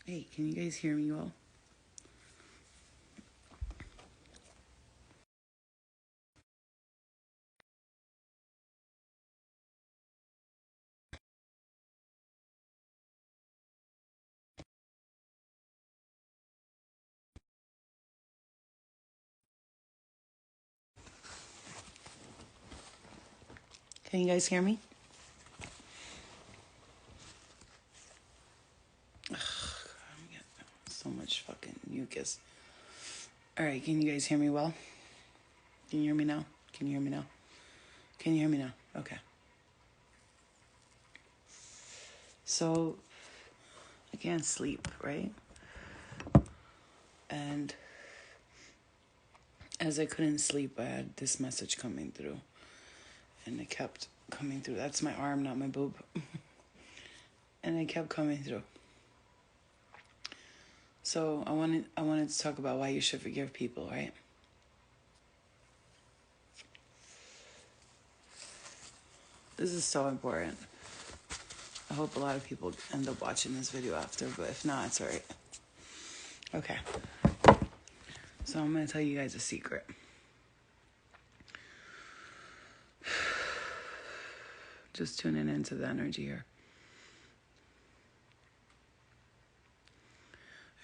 Hey, can you guys hear me well? Can you guys hear me? Ugh, I'm getting so much fucking mucus. All right, can you guys hear me well? Can you hear me now? Can you hear me now? Can you hear me now? Okay. So, I can't sleep, right? And as I couldn't sleep, I had this message coming through. And it kept coming through. That's my arm, not my boob. And it kept coming through. So I wanted to talk about why you should forgive people, right? This is so important. I hope a lot of people end up watching this video after, but if not, it's alright. Okay. So I'm going to tell you guys a secret. Just tuning into the energy here.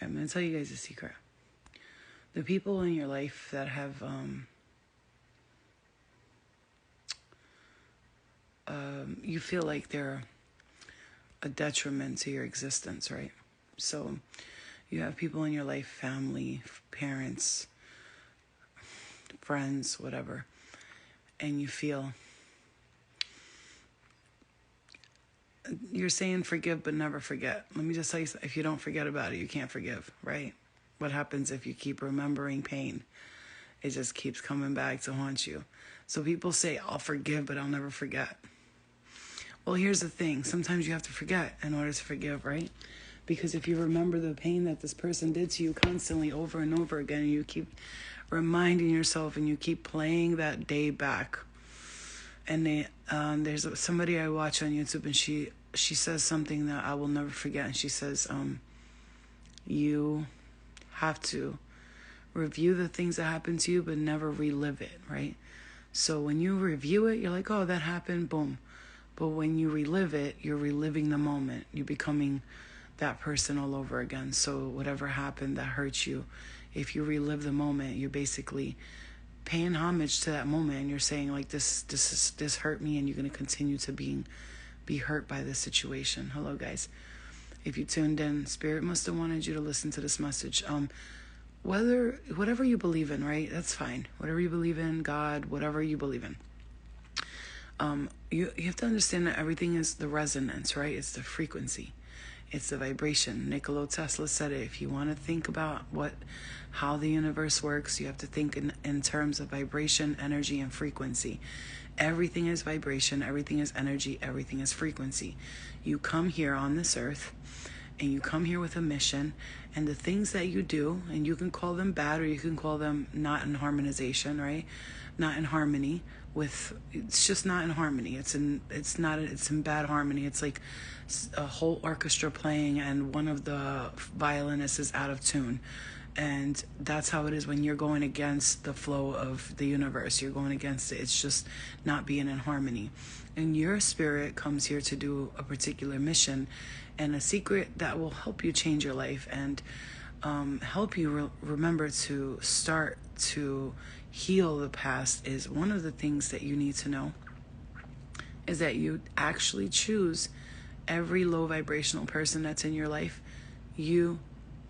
I'm going to tell you guys a secret. The people in your life that have you feel like they're a detriment to your existence, right? So you have people in your life, family, parents, friends, whatever, and you feel you're saying forgive but never forget. Let me just tell you, if you don't forget about it, you can't forgive, right? What happens if you keep remembering pain? It just keeps coming back to haunt you. So people say, I'll forgive, but I'll never forget. Well, here's the thing. Sometimes you have to forget in order to forgive, right? Because if you remember the pain that this person did to you constantly over and over again, and you keep reminding yourself and you keep playing that day back. And there's somebody I watch on YouTube, and she says something that I will never forget. And she says, you have to review the things that happened to you, but never relive it, right? So when you review it, you're like, oh, that happened, boom. But when you relive it, you're reliving the moment. You're becoming that person all over again. So whatever happened that hurt you, if you relive the moment, you're basically paying homage to that moment, and you're saying like this hurt me, and you're going to continue to be hurt by this situation. Hello guys. If you tuned in, Spirit must have wanted you to listen to this message. Whatever you believe in, right? That's fine. Whatever you believe in, God, whatever you believe in. You have to understand that everything is the resonance, right? It's the frequency. It's the vibration. Nikola Tesla said it. If you want to think about how the universe works, you have to think in terms of vibration, energy, and frequency. Everything is vibration, everything is energy, everything is frequency. You come here on this earth, and you come here with a mission, and the things that you do, and you can call them bad or you can call them not in harmonization, right? Not in harmony with, it's just not in harmony. It's in bad harmony. It's like a whole orchestra playing and one of the violinists is out of tune. And that's how it is when you're going against the flow of the universe. You're going against it. It's just not being in harmony. And your spirit comes here to do a particular mission and a secret that will help you change your life and help you remember to start to heal the past. Is one of the things that you need to know is that you actually choose every low vibrational person that's in your life. You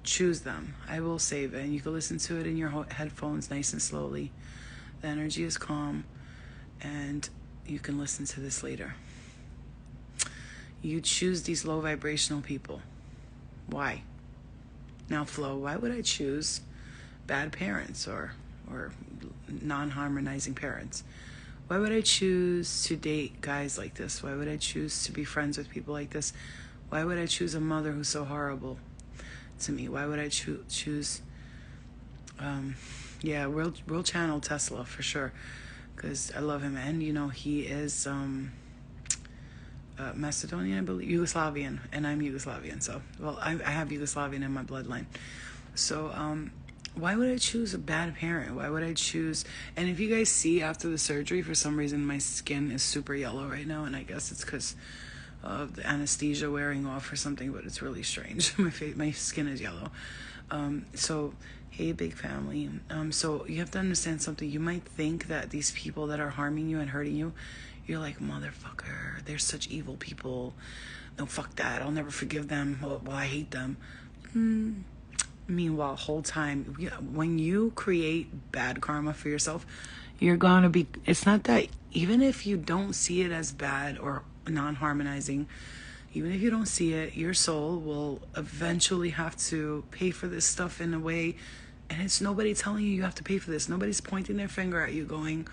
choose them. I will save it, and you can listen to it in your headphones nice and slowly. The energy is calm, and you can listen to this later. You choose these low vibrational people. Why? Now, Flo, why would I choose bad parents or non-harmonizing parents? Why would I choose to date guys like this? Why would I choose to be friends with people like this? Why would I choose a mother who's so horrible to me? Why would I choose real channel Tesla for sure, because I love him, and he is Macedonian, I believe, Yugoslavian, and I'm Yugoslavian. So, well, I have Yugoslavian in my bloodline. So, why would I choose a bad parent? Why would I choose? And if you guys see after the surgery, for some reason my skin is super yellow right now, and I guess it's because of the anesthesia wearing off or something, but it's really strange. My skin is yellow. So, hey, big family. So you have to understand something. You might think that these people that are harming you and hurting you, you're like, motherfucker, they're such evil people. No, fuck that. I'll never forgive them. Well, I hate them. Meanwhile, whole time, when you create bad karma for yourself, you're going to be, it's not that, even if you don't see it as bad or non-harmonizing, even if you don't see it, your soul will eventually have to pay for this stuff in a way, and it's nobody telling you have to pay for this. Nobody's pointing their finger at you going,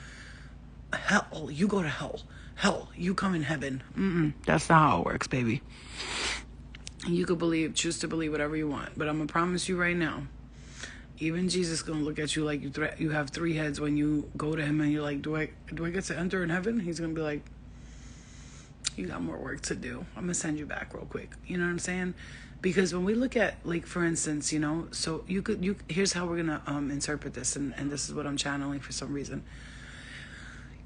hell, you go to hell. Hell, you come in heaven. That's not how it works, baby. You could choose to believe whatever you want, but I'm gonna promise you right now, even Jesus gonna look at you like you have three heads when you go to him and you're like, do I get to enter in heaven? He's gonna be like, you got more work to do. I'm gonna send you back real quick. You know what I'm saying? Because when we look at, like, for instance, so here's how we're gonna interpret this, and this is what I'm channeling for some reason.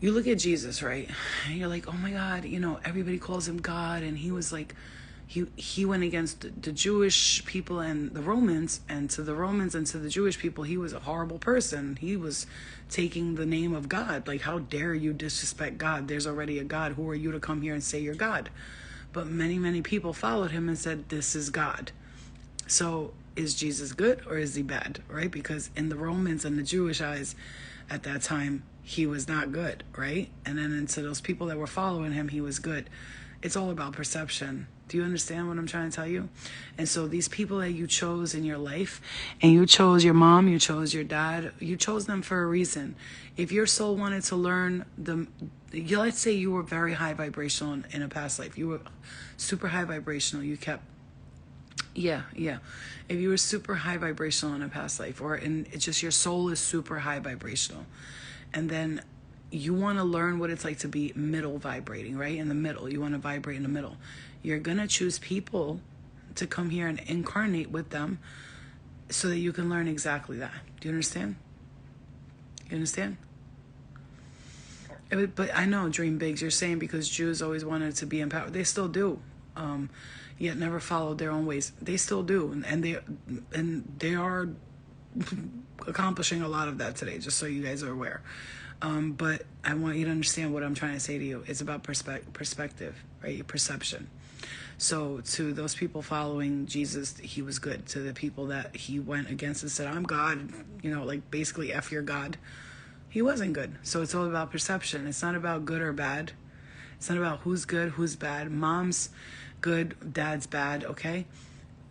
You look at Jesus, right? And you're like, oh my God, everybody calls him God, and he was like, he went against the Jewish people and the Romans, and to the Romans and to the Jewish people, he was a horrible person. He was taking the name of God. Like, how dare you disrespect God? There's already a God. Who are you to come here and say you're God? But many, many people followed him and said, this is God. So is Jesus good or is he bad, right? Because in the Romans and the Jewish eyes at that time, he was not good, right? And then into those people that were following him, he was good. It's all about perception. Do you understand what I'm trying to tell you? And so these people that you chose in your life, and you chose your mom, you chose your dad, you chose them for a reason. If your soul wanted to learn let's say you were very high vibrational in a past life. You were super high vibrational. You kept, yeah. If you were super high vibrational in a past life, it's just your soul is super high vibrational, and then you want to learn what it's like to be middle vibrating, right? In the middle. You want to vibrate in the middle. You're going to choose people to come here and incarnate with them so that you can learn exactly that. Do you understand? You understand? But I know, Dream Bigs, you're saying because Jews always wanted to be empowered. They still do. Yet never followed their own ways. They still do. And they are accomplishing a lot of that today, just so you guys are aware. But I want you to understand what I'm trying to say to you. It's about perspective, right? Your perception. So to those people following Jesus, he was good. To the people that he went against and said, I'm God, like basically F your God, he wasn't good. So it's all about perception. It's not about good or bad. It's not about who's good, who's bad. Mom's good, dad's bad, okay?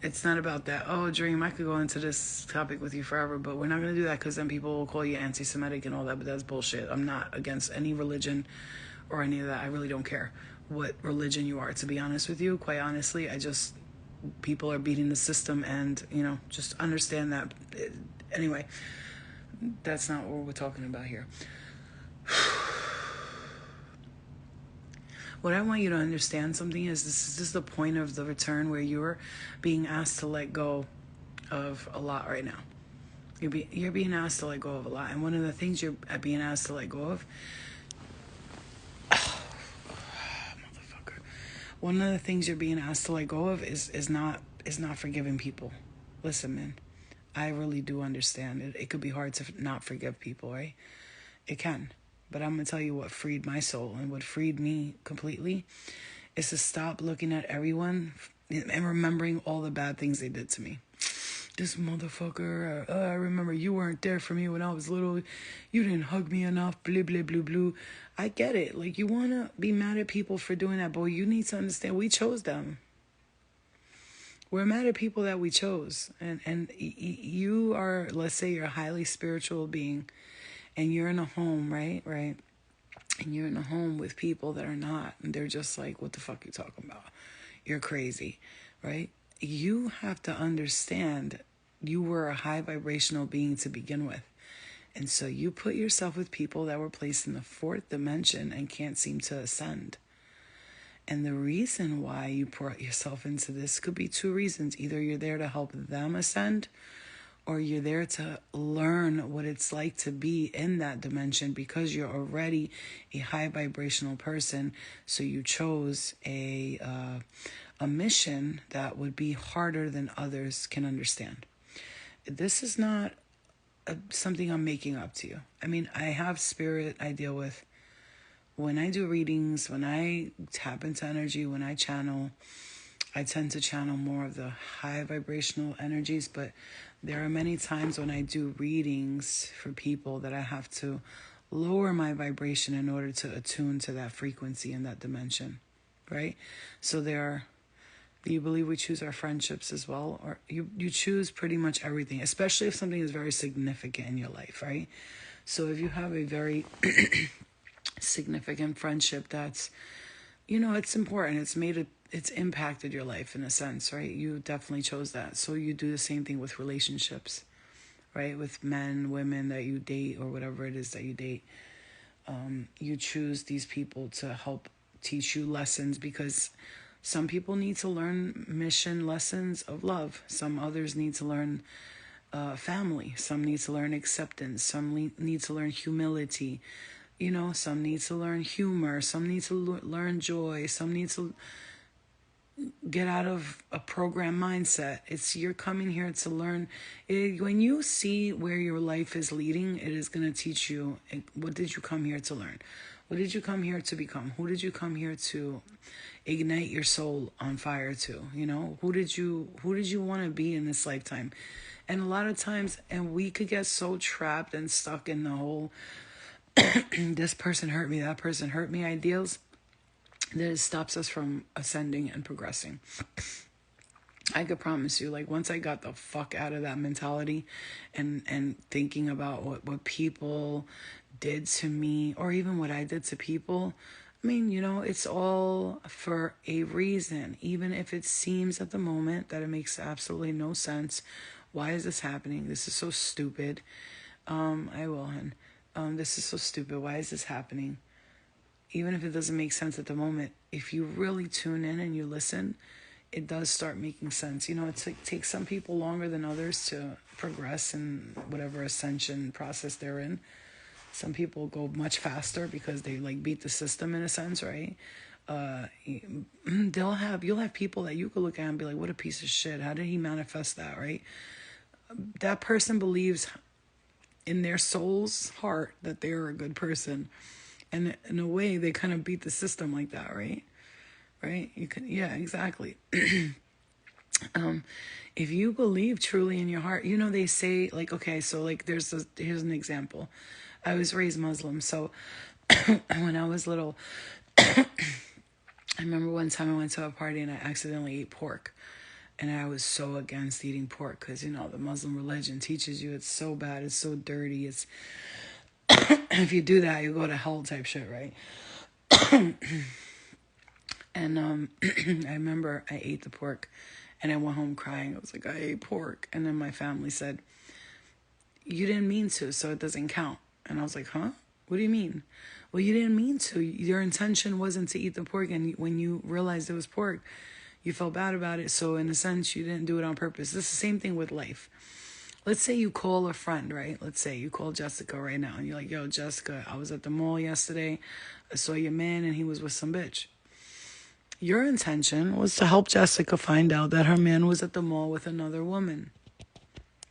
It's not about that. Oh, Dream, I could go into this topic with you forever, but we're not going to do that because then people will call you anti-Semitic and all that, but that's bullshit. I'm not against any religion or any of that. I really don't care what religion you are, to be honest with you. Quite honestly, people are beating the system, and, just understand that. Anyway, that's not what we're talking about here. What I want you to understand something is this is the point of the return where you're being asked to let go of a lot right now. You're being asked to let go of a lot. And one of the things you're being asked to let go of, one of the things you're being asked to let go of is not forgiving people. Listen, man, I really do understand it. It could be hard to not forgive people, right? It can. But I'm going to tell you what freed my soul, and what freed me completely is to stop looking at everyone and remembering all the bad things they did to me. This motherfucker, I remember you weren't there for me when I was little. You didn't hug me enough, blah, blah, blah, blah. I get it. Like, you want to be mad at people for doing that, but you need to understand we chose them. We're mad at people that we chose. And you are, let's say you're a highly spiritual being, and you're in a home, right? And you're in a home with people that are not. And they're just like, what the fuck you talking about? You're crazy, right? You have to understand you were a high vibrational being to begin with. And so you put yourself with people that were placed in the fourth dimension and can't seem to ascend. And the reason why you brought yourself into this could be two reasons. Either you're there to help them ascend, or you're there to learn what it's like to be in that dimension because you're already a high vibrational person. So you chose a mission that would be harder than others can understand. This is not something I'm making up to you. I mean, I have spirit I deal with. When I do readings, when I tap into energy, when I channel, I tend to channel more of the high vibrational energies, but there are many times when I do readings for people that I have to lower my vibration in order to attune to that frequency and that dimension, right? So do you believe we choose our friendships as well? Or you choose pretty much everything, especially if something is very significant in your life, right? So if you have a very significant friendship that's, it's important, it's impacted your life in a sense, right? You definitely chose that. So you do the same thing with relationships, right? With men, women that you date, or whatever it is that you date. You choose these people to help teach you lessons, because some people need to learn mission lessons of love. Some others need to learn family. Some need to learn acceptance. Some need to learn humility. Some need to learn humor. Some need to learn joy. Some need to get out of a program mindset. You're coming here to learn. When you see where your life is leading, it is going to teach you, what did you come here to learn? What did you come here to become? Who did you come here to ignite your soul on fire to? Who did you want to be in this lifetime? And a lot of times, and we could get so trapped and stuck in the whole this person hurt me, that person hurt me ideals, that it stops us from ascending and progressing. I could promise you, like, once I got the fuck out of that mentality and thinking about what people did to me, or even what I did to people, I mean, it's all for a reason. Even if it seems at the moment that it makes absolutely no sense. Why is this happening? This is so stupid. I will, hun. This is so stupid. Why is this happening? Even if it doesn't make sense at the moment, if you really tune in and you listen, it does start making sense. It takes some people longer than others to progress in whatever ascension process they're in. Some people go much faster because they beat the system in a sense, right? You'll have people that you could look at and be like, what a piece of shit. How did he manifest that, right? That person believes in their soul's heart that they're a good person. And in a way, they kind of beat the system like that, right? Right? Yeah, exactly. If you believe truly in your heart, they say, okay, so here's an example. I was raised Muslim, so when I was little, I remember one time I went to a party and I accidentally ate pork. And I was so against eating pork because, the Muslim religion teaches you it's so bad, it's so dirty, it's if you do that, you go to hell type shit, right? And I remember I ate the pork and I went home crying. I was like, I ate pork. And then my family said, you didn't mean to, so it doesn't count. And I was like, huh? What do you mean? Well, you didn't mean to. Your intention wasn't to eat the pork. And when you realized it was pork, you felt bad about it. So in a sense, you didn't do it on purpose. It's the same thing with life. Let's say you call a friend, right? Let's say you call Jessica right now. And you're like, yo, Jessica, I was at the mall yesterday. I saw your man and he was with some bitch. Your intention was to help Jessica find out that her man was at the mall with another woman.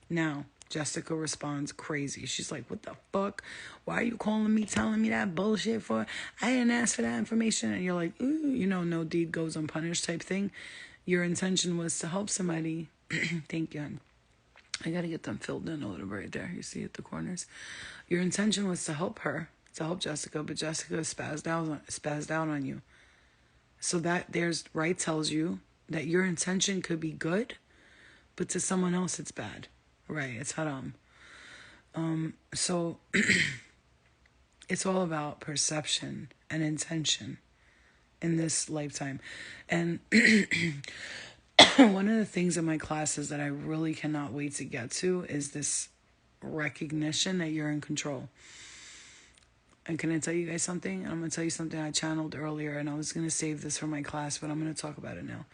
Now, Jessica responds crazy. She's like, what the fuck? Why are you calling me, telling me that bullshit for? I didn't ask for that information. And you're like, ooh, no deed goes unpunished type thing. Your intention was to help somebody. Thank you. I got to get them filled in a little bit right there. You see at the corners. Your intention was to help her, to help Jessica, but Jessica spazzed out on you. So that tells you that your intention could be good, but to someone else it's bad. Right, it's haram. So it's all about perception and intention in this lifetime. And one of the things in my classes that I really cannot wait to get to is this recognition that you're in control. And can I tell you guys something? I'm going to tell you something I channeled earlier, and I was going to save this for my class, but I'm going to talk about it now.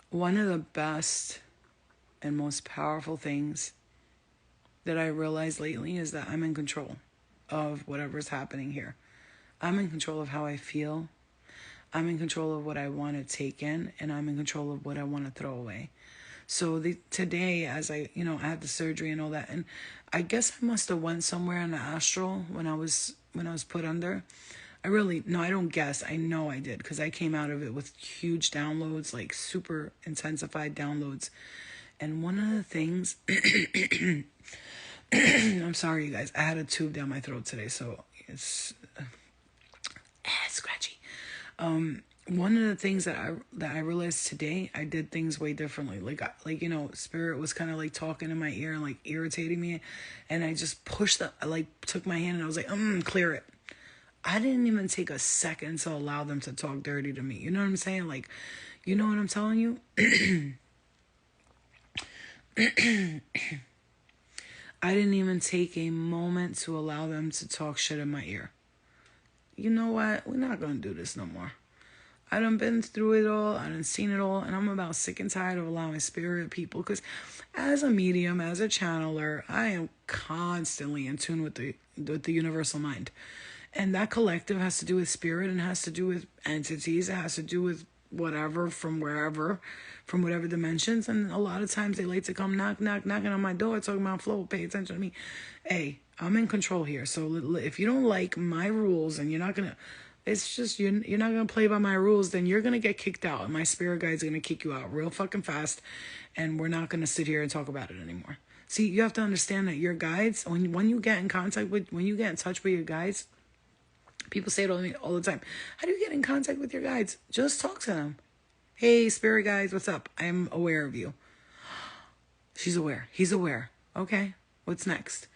One of the best and most powerful things that I realized lately is that I'm in control of whatever's happening here. I'm in control of how I feel. I'm in control of what I want to take in, and I'm in control of what I want to throw away. So today, as I had the surgery and all that, and I guess I must have went somewhere in the astral when I was put under. I don't guess. I know I did, because I came out of it with huge downloads, like super intensified downloads. And one of the things, I'm sorry, you guys, I had a tube down my throat today, so it's scratchy. One of the things that I realized today, I did things way differently. Like Spirit was kind of like talking in my ear and like irritating me, and I just took my hand and I was like, clear it. I didn't even take a second to allow them to talk dirty to me. You know what I'm saying? Like, you know what I'm telling you? I didn't even take a moment to allow them to talk shit in my ear. You know what? We're not going to do this no more. I done been through it all. I done seen it all. And I'm about sick and tired of allowing spirit people. Because as a medium, as a channeler, I am constantly in tune with the universal mind. And that collective has to do with spirit and has to do with entities. It has to do with whatever, from wherever, from whatever dimensions. And a lot of times they like to come knocking on my door talking about flow, pay attention to me. Hey, I'm in control here. So if you don't like my rules and you're not going to, it's just, you're not going to play by my rules, then you're going to get kicked out. And my spirit guide's going to kick you out real fucking fast. And we're not going to sit here and talk about it anymore. See, you have to understand that your guides, when you get in contact with, when you get in touch with your guides, people say it to me all the time. How do you get in contact with your guides? Just talk to them. Hey, spirit guides, what's up? I'm aware of you. She's aware. He's aware. Okay, what's next?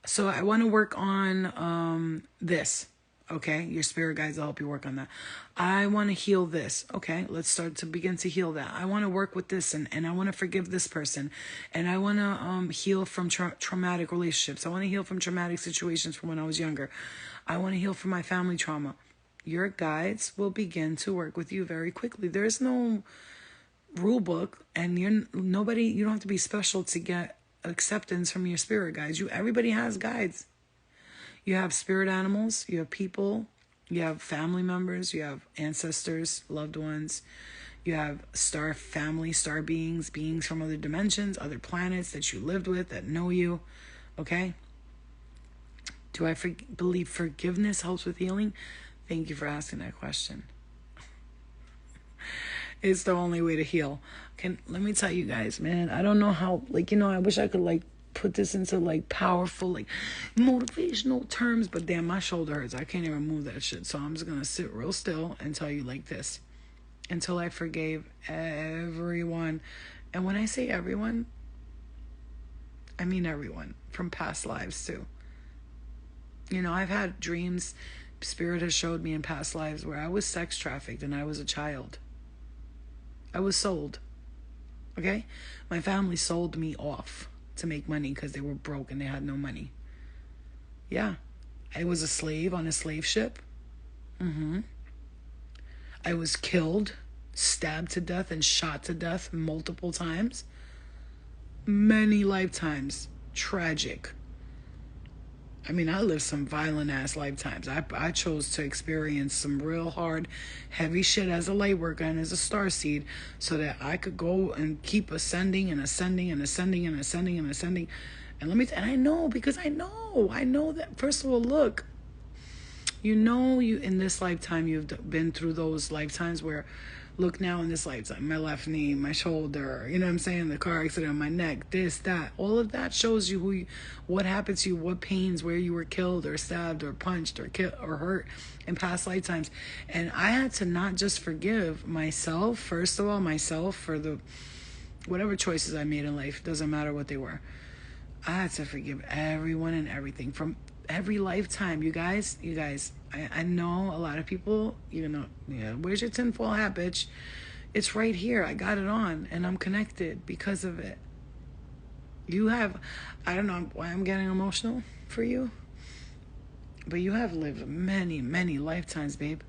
So I want to work on this. Okay, your spirit guides will help you work on that. I want to heal this. Okay, let's start to begin to heal that. I want to work with this, and I want to forgive this person. And I want to heal from traumatic relationships. I want to heal from traumatic situations from when I was younger. I want to heal from my family trauma. Your guides will begin to work with you very quickly. There's no rule book, and you don't have to be special to get acceptance from your spirit guides. Everybody has guides. You have spirit animals, you have people, you have family members, you have ancestors, loved ones, you have star beings, beings from other dimensions, other planets that you lived with, that know you, okay? Do I believe forgiveness helps with healing? Thank you for asking that question. It's the only way to heal. Let me tell you guys, man, I don't know how, I wish I could, put this into powerful motivational terms, but damn, my shoulder hurts. I can't even move that shit. So I'm just gonna sit real still and tell you like this. Until I forgave everyone. And when I say everyone, I mean everyone from past lives too. I've had dreams Spirit has showed me in past lives where I was sex trafficked and I was a child. I was sold. Okay? My family sold me off to make money because they were broke and they had no money. Yeah. I was a slave on a slave ship. I was killed, stabbed to death, and shot to death multiple times. Many lifetimes. Tragic. I lived some violent ass lifetimes. I chose to experience some real hard, heavy shit as a light worker and as a starseed so that I could go and keep ascending and ascending and ascending and ascending and ascending. And I know, because I know that, first of all, look, you in this lifetime, you've been through those lifetimes where, look now in this lifetime, my left knee, my shoulder, you know what I'm saying, the car accident, my neck, this, that, all of that shows you what happened to you, what pains, where you were killed or stabbed or punched or killed or hurt in past lifetimes. And I had to not just forgive myself, first of all, for the whatever choices I made in life, doesn't matter what they were. I had to forgive everyone and everything from every lifetime. You guys, I know a lot of people, where's your tinfoil hat, bitch? It's right here. I got it on and I'm connected because of it. You have, I don't know why I'm getting emotional for you, but you have lived many, many lifetimes, babe.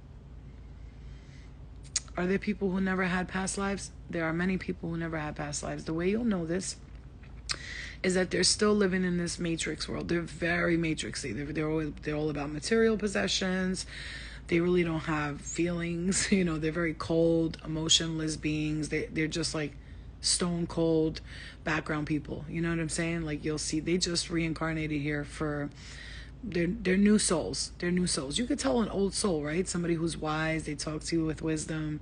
Are there people who never had past lives? There are many people who never had past lives. The way you'll know this is that they're still living in this matrix world. They're very matrixy. They're all about material possessions. They really don't have feelings. You know, they're very cold, emotionless beings. They're just like stone cold background people. You know what I'm saying? Like, you'll see they just reincarnated here for they're new souls. They're new souls. You could tell an old soul, right? Somebody who's wise. They talk to you with wisdom.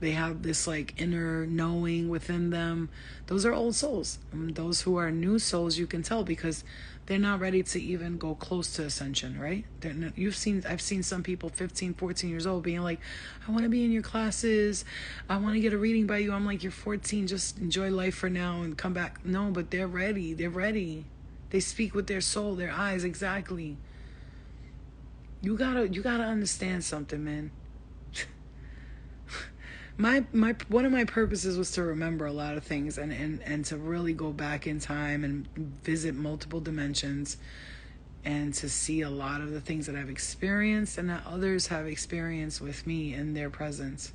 They have this like inner knowing within them. Those are old souls. Those who are new souls, you can tell because they're not ready to even go close to ascension, right? I've seen some people 15, 14 years old being like, I want to be in your classes. I want to get a reading by you. I'm like, you're 14. Just enjoy life for now and come back. No, but they're ready. They're ready. They speak with their soul, their eyes, exactly. You gotta understand something, man. my one of my purposes was to remember a lot of things and to really go back in time and visit multiple dimensions and to see a lot of the things that I've experienced and that others have experienced with me in their presence.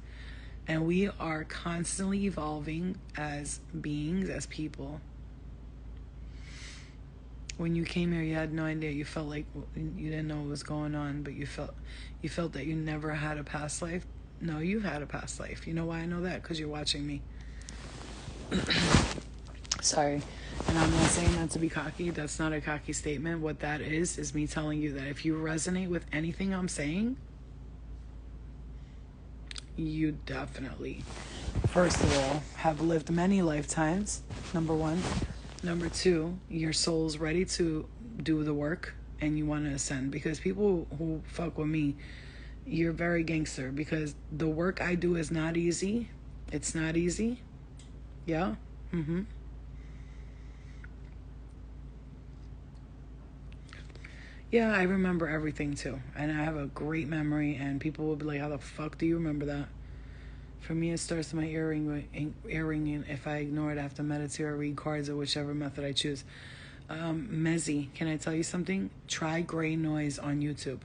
And we are constantly evolving as beings, as people. When you came here, you had no idea. You felt like you didn't know what was going on, but you felt that you never had a past life. No, you've had a past life. You know why I know that? Because you're watching me. Sorry. And I'm not saying that to be cocky. That's not a cocky statement. What that is me telling you that if you resonate with anything I'm saying, you definitely, first of all, have lived many lifetimes, number one. Number two, your soul's ready to do the work and you want to ascend. Because people who fuck with me, you're very gangster. Because the work I do is not easy. It's not easy. Yeah. Yeah, I remember everything too. And I have a great memory. And people will be like, how the fuck do you remember that? For me, it starts my earring, and if I ignore it, I have to meditate or read cards or whichever method I choose. Mezzi, can I tell you something? Try Gray Noise on YouTube.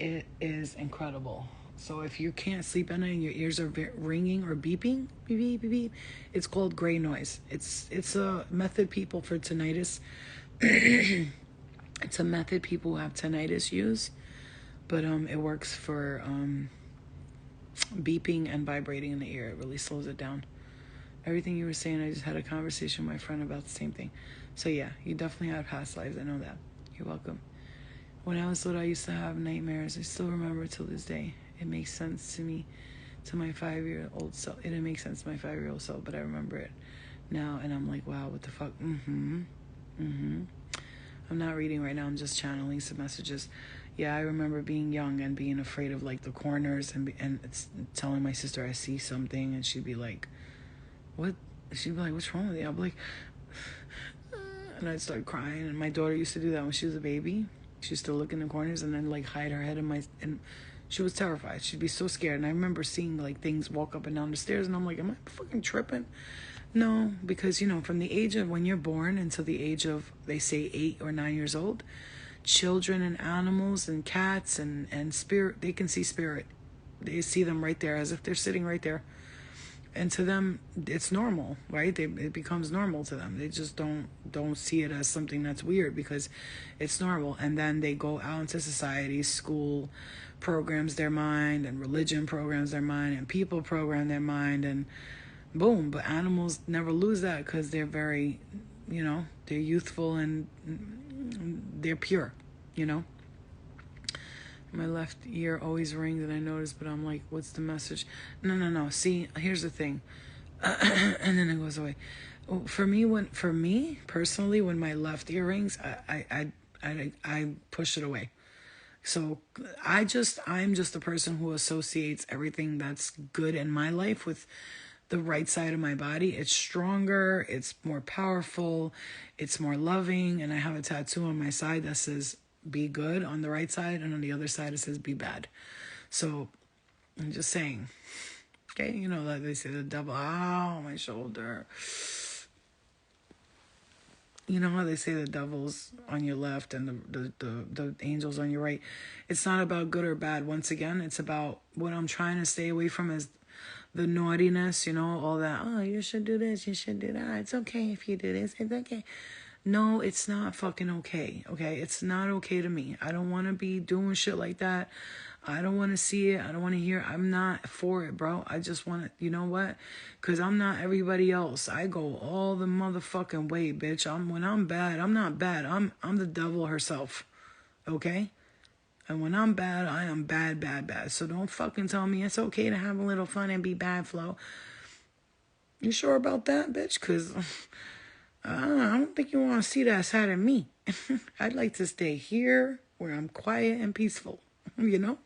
It is incredible. So if you can't sleep at night and your ears are ringing or beeping, beep, beep, beep, beep, it's called Gray Noise. It's a method people for tinnitus. It's a method people who have tinnitus use, but it works for beeping and vibrating in the ear. It really slows it down. Everything you were saying, I just had a conversation with my friend about the same thing. So yeah, you definitely had past lives. I know that. You're welcome. When I was little, I used to have nightmares. I still remember till this day. It makes sense to me, to my 5-year-old self. It didn't make sense to my 5-year-old self, but I remember it now. And I'm like, wow, what the fuck? I'm not reading right now. I'm just channeling some messages. Yeah, I remember being young and being afraid of like the corners and telling my sister I see something, and she'd be like, "What?" She'd be like, "What's wrong with you?" I'd be like, and I'd start crying. And my daughter used to do that when she was a baby. She used to look in the corners and then like hide her head and she was terrified. She'd be so scared. And I remember seeing like things walk up and down the stairs, and I'm like, "Am I fucking tripping?" No, because from the age of when you're born until the age of, they say, 8 or 9 years old, children and animals and cats and spirit, they can see spirit. They see them right there as if they're sitting right there. And to them, it's normal, right? It becomes normal to them. They just don't see it as something that's weird because it's normal. And then they go out into society, school programs their mind, and religion programs their mind, and people program their mind, and boom. But animals never lose that because they're very, they're youthful and they're pure, My left ear always rings and I notice, but I'm like, what's the message? No. See, here's the thing. And then it goes away. For me personally, when my left ear rings, I push it away. So I'm just the person who associates everything that's good in my life with the right side of my body. It's stronger, it's more powerful, it's more loving, and I have a tattoo on my side that says be good on the right side, and on the other side it says be bad. So I'm just saying, okay, like they say the devil, my shoulder. You know how they say the devil's on your left and the angels on your right? It's not about good or bad. Once again, it's about what I'm trying to stay away from is the naughtiness, all that. Oh, you should do this, you should do that. It's okay if you do this, it's okay. No, it's not fucking okay, okay? It's not okay to me. I don't want to be doing shit like that. I don't want to see it. I don't want to hear. I'm not for it, bro. I just want to, you know what? Because I'm not everybody else. I go all the motherfucking way, bitch. When I'm bad, I'm not bad. I'm the devil herself, okay? And when I'm bad, I am bad, bad, bad. So don't fucking tell me it's okay to have a little fun and be bad, Flo. You sure about that, bitch? Because I don't think you want to see that side of me. I'd like to stay here where I'm quiet and peaceful, you know?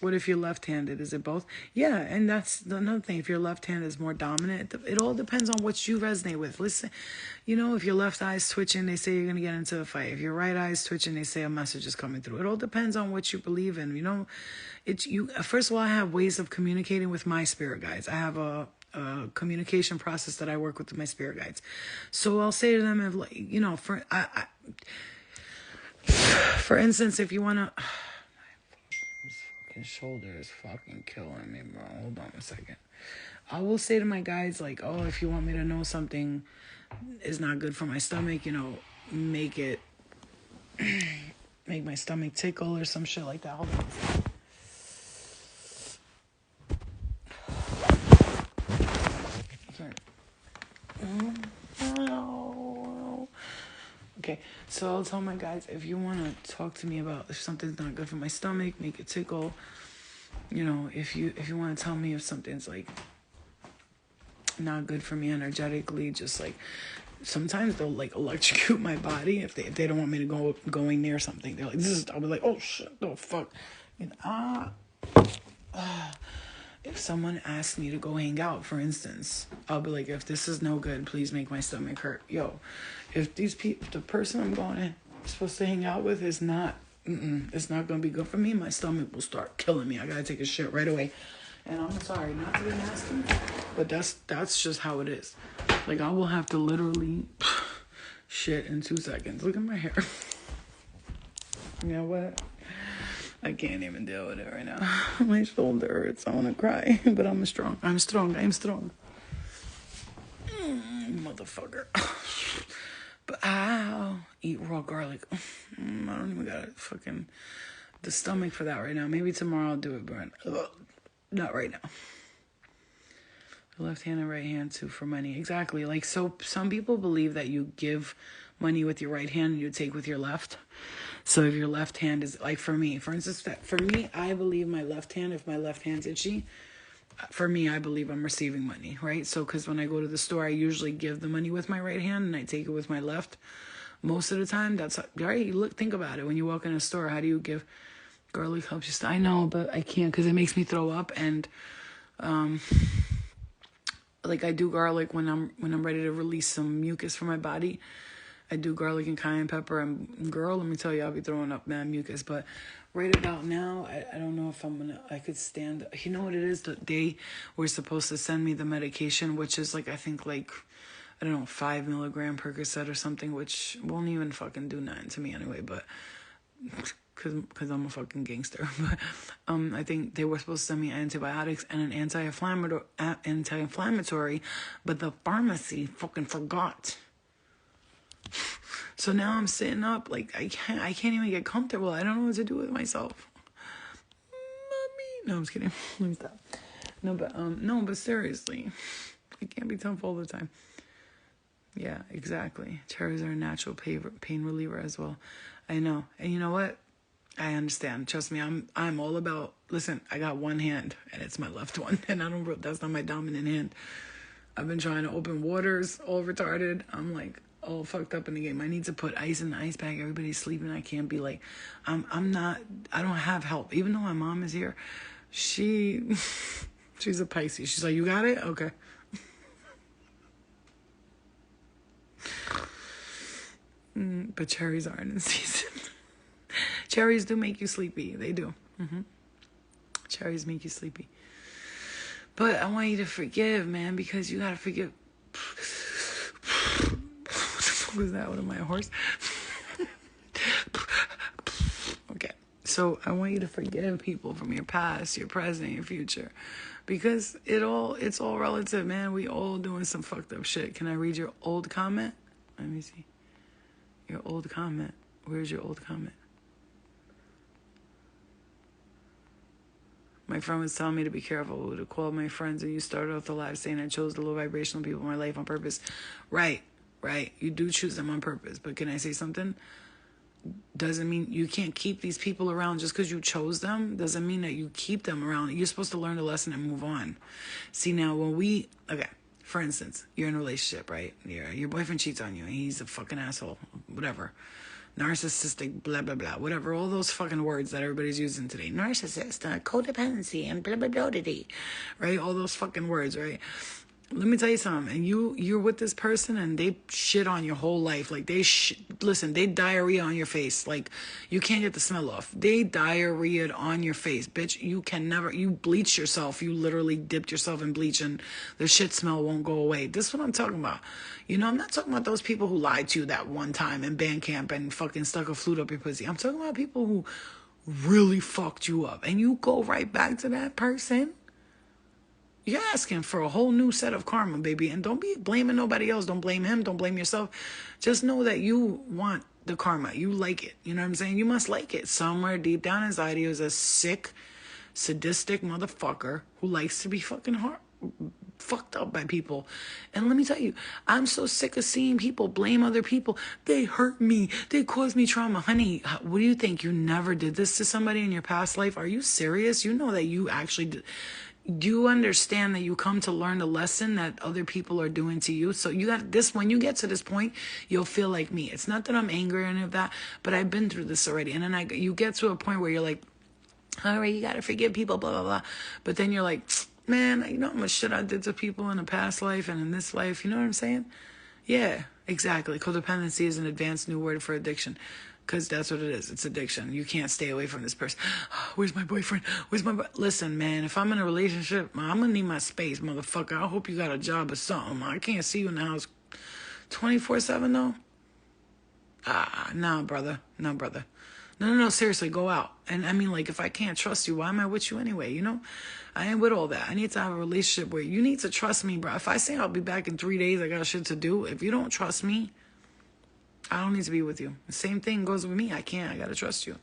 What if you're left-handed? Is it both? Yeah, and that's another thing. If your left hand is more dominant, it all depends on what you resonate with. Listen, if your left eye's twitching, they say you're going to get into a fight. If your right eye's twitching, they say a message is coming through. It all depends on what you believe in, First of all, I have ways of communicating with my spirit guides. I have a communication process that I work with my spirit guides. So I'll say to them, for instance, if you want to... His shoulder is fucking killing me, bro. Hold on a second. I will say to my guys, like, oh, if you want me to know something is not good for my stomach, make my stomach tickle or some shit like that. Hold on. Okay, so I'll tell my guys, if you want to talk to me about if something's not good for my stomach, make it tickle. If you want to tell me if something's like not good for me energetically, just like sometimes they'll like electrocute my body if they don't want me to going near something. They're like, I'll be like, oh shit, oh fuck, if someone asks me to go hang out, for instance, I'll be like, if this is no good, please make my stomach hurt. Yo, if the person I'm supposed to hang out with is not, it's not going to be good for me, my stomach will start killing me. I got to take a shit right away. And I'm sorry, not to be nasty, but that's just how it is. Like, I will have to literally shit in 2 seconds. Look at my hair. You know what? I can't even deal with it right now. My shoulder hurts. I want to cry, but I'm strong. Motherfucker. But I'll eat raw garlic. I don't even got the stomach for that right now. Maybe tomorrow I'll do it, but not right now. The left hand and right hand too for money. Exactly. Like, so some people believe that you give money with your right hand and you take with your left. So if your left hand is, like, for instance, I believe my left hand, if my left hand's itchy, for me, I believe I'm receiving money, right? So, because when I go to the store, I usually give the money with my right hand and I take it with my left. Most of the time, that's right. Think about it. When you walk in a store, how do you give? Garlic helps you. I know, but I can't because it makes me throw up. And like, I do garlic when I'm ready to release some mucus from my body. I do garlic and cayenne pepper, and girl, let me tell you, I'll be throwing up mad mucus. But right about now, I don't know if I could stand. You know what it is? They were supposed to send me the medication, which is like, I think like, I don't know, 5 milligram Percocet or something, which won't even fucking do nothing to me anyway, but because I'm a fucking gangster. But I think they were supposed to send me antibiotics and an anti-inflammatory, but the pharmacy fucking forgot. So now I'm sitting up, like, I can't even get comfortable. I don't know what to do with myself. Mommy. No, I'm just kidding. Let me stop. No, but seriously, I can't be tough all the time. Yeah, exactly. Cherries are a natural pain reliever as well. I know. And you know what? I understand. Trust me, I'm all about, listen, I got one hand and it's my left one, and that's not my dominant hand. I've been trying to open waters, all retarded. I'm like all fucked up in the game. I need to put ice in the ice bag. Everybody's sleeping. I can't be like, I don't have help. Even though my mom is here, she's a Pisces. She's like, you got it? Okay. But cherries aren't in season. Cherries do make you sleepy. They do. Cherries make you sleepy. But I want you to forgive, man, because you gotta forgive. Was that one of my horse? Okay. So I want you to forgive people from your past, your present, your future. Because it's all relative, man. We all doing some fucked up shit. Can I read your old comment? Let me see. Your old comment. Where's your old comment? My friend was telling me to be careful, to call my friends, and you started off the live saying I chose the low vibrational people in my life on purpose. Right. You do choose them on purpose. But can I say something? Doesn't mean you can't keep these people around just because you chose them. Doesn't mean that you keep them around. You're supposed to learn the lesson and move on. See, now okay, for instance, you're in a relationship, right? Your boyfriend cheats on you and he's a fucking asshole, whatever. Narcissistic, blah, blah, blah, whatever. All those fucking words that everybody's using today. Narcissist, codependency, and blah, blah, blah, blah, blah, right? All those fucking words, right? Let me tell you something. And you're with this person and they shit on your whole life. Like listen, they diarrhea on your face. Like you can't get the smell off. They diarrheaed on your face. Bitch, you bleach yourself. You literally dipped yourself in bleach and the shit smell won't go away. This is what I'm talking about. You know, I'm not talking about those people who lied to you that one time in band camp and fucking stuck a flute up your pussy. I'm talking about people who really fucked you up. And you go right back to that person. You're asking for a whole new set of karma, baby. And don't be blaming nobody else. Don't blame him. Don't blame yourself. Just know that you want the karma. You like it. You know what I'm saying? You must like it. Somewhere deep down inside you is a sick, sadistic motherfucker who likes to be fucking fucked up by people. And let me tell you, I'm so sick of seeing people blame other people. They hurt me. They caused me trauma. Honey, what do you think? You never did this to somebody in your past life? Are you serious? You know that you actually did. Do you understand that you come to learn the lesson that other people are doing to you? So you got this, when you get to this point, you'll feel like me. It's not that I'm angry or any of that, but I've been through this already. And then you get to a point where you're like, all right, you got to forgive people, blah, blah, blah. But then you're like, man, you know how much shit I did to people in a past life and in this life? You know what I'm saying? Yeah, exactly. Codependency is an advanced new word for addiction. Because that's what it is. It's addiction. You can't stay away from this person. Where's my boyfriend? Listen, man, if I'm in a relationship, I'm going to need my space, motherfucker. I hope you got a job or something. I can't see you in the house 24/7, though. No, brother. No, seriously, go out. And I mean, like, if I can't trust you, why am I with you anyway? You know, I ain't with all that. I need to have a relationship where you need to trust me, bro. If I say I'll be back in 3 days, I got shit to do. If you don't trust me, I don't need to be with you. The same thing goes with me. I gotta trust you.